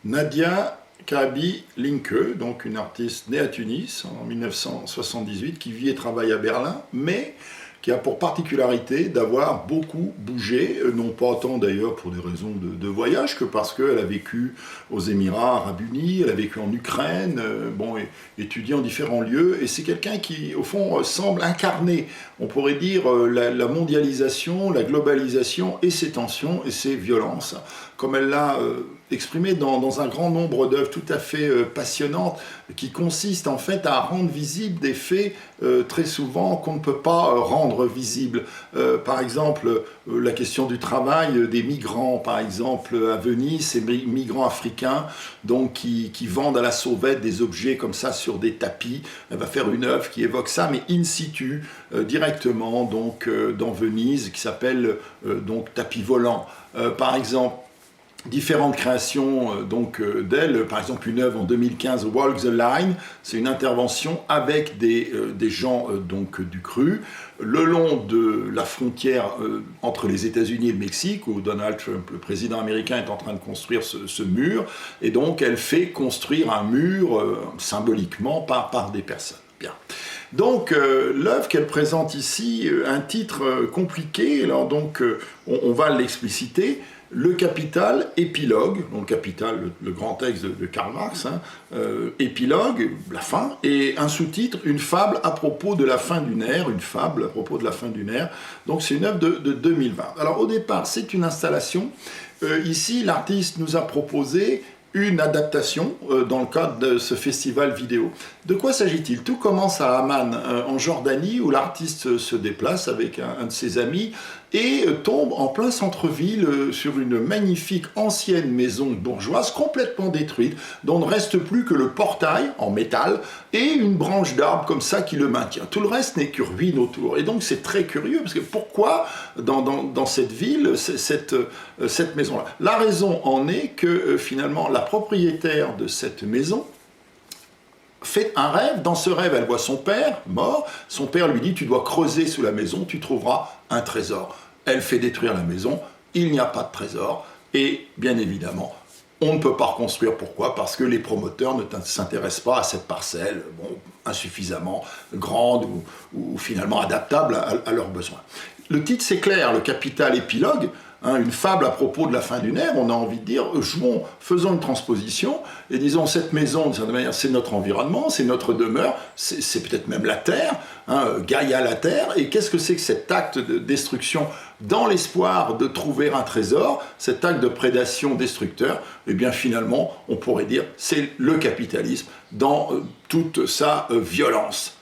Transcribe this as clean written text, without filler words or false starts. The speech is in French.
Nadia Kabi Linke, donc une artiste née à Tunis en 1978, qui vit et travaille à Berlin, mais qui a pour particularité d'avoir beaucoup bougé, non pas tant d'ailleurs pour des raisons de voyage, que parce qu'elle a vécu aux Émirats Arabes Unis, elle a vécu en Ukraine, étudié en différents lieux, et c'est quelqu'un qui, au fond, semble incarner, on pourrait dire, la mondialisation, la globalisation et ses tensions et ses violences, comme elle l'a exprimé dans un grand nombre d'œuvres tout à fait passionnantes, qui consistent en fait à rendre visibles des faits très souvent qu'on ne peut pas rendre visibles. Par exemple, la question du travail des migrants, par exemple à Venise, ces migrants africains donc, qui vendent à la sauvette des objets comme ça sur des tapis. Elle va faire une œuvre qui évoque ça, mais in situ, directement donc, dans Venise, qui s'appelle donc Tapis volant. Par exemple, différentes créations d'elle, par exemple une œuvre en 2015, Walk the Line, c'est une intervention avec des gens donc du cru, le long de la frontière entre les États-Unis et le Mexique, où Donald Trump, le président américain, est en train de construire ce mur, et donc elle fait construire un mur symboliquement par des personnes. Bien. Donc l'œuvre qu'elle présente ici, un titre compliqué, alors donc on va l'expliciter. Le Capital, épilogue, donc le Capital, le grand texte de Karl Marx, épilogue, la fin, et un sous-titre, une fable à propos de la fin d'une ère, une fable à propos de la fin d'une ère. Donc c'est une œuvre de 2020. Alors au départ, c'est une installation. Ici, l'artiste nous a proposé une adaptation dans le cadre de ce festival vidéo. De quoi s'agit-il? Tout commence à Amman, en Jordanie, où l'artiste se déplace avec un de ses amis et tombe en plein centre-ville sur une magnifique ancienne maison bourgeoise complètement détruite, dont ne reste plus que le portail en métal et une branche d'arbre comme ça qui le maintient. Tout le reste n'est que ruine autour. Et donc c'est très curieux, parce que pourquoi dans cette ville, cette maison-là? La raison en est que finalement la propriétaire de cette maison fait un rêve. Dans ce rêve, elle voit son père mort. Son père lui dit « Tu dois creuser sous la maison, tu trouveras un trésor ». Elle fait détruire la maison, il n'y a pas de trésor. Et bien évidemment, on ne peut pas reconstruire. Pourquoi? Parce que les promoteurs ne s'intéressent pas à cette parcelle, insuffisamment grande ou finalement adaptable à leurs besoins. Le titre, c'est clair, le Capital, épilogue. Une fable à propos de la fin d'une ère, on a envie de dire, faisons une transposition, et disons, cette maison, de certaine manière, c'est notre environnement, c'est notre demeure, c'est peut-être même la Terre, Gaïa la Terre, et qu'est-ce que c'est que cet acte de destruction dans l'espoir de trouver un trésor, cet acte de prédation destructeur? Eh bien finalement, on pourrait dire, c'est le capitalisme dans toute sa violence.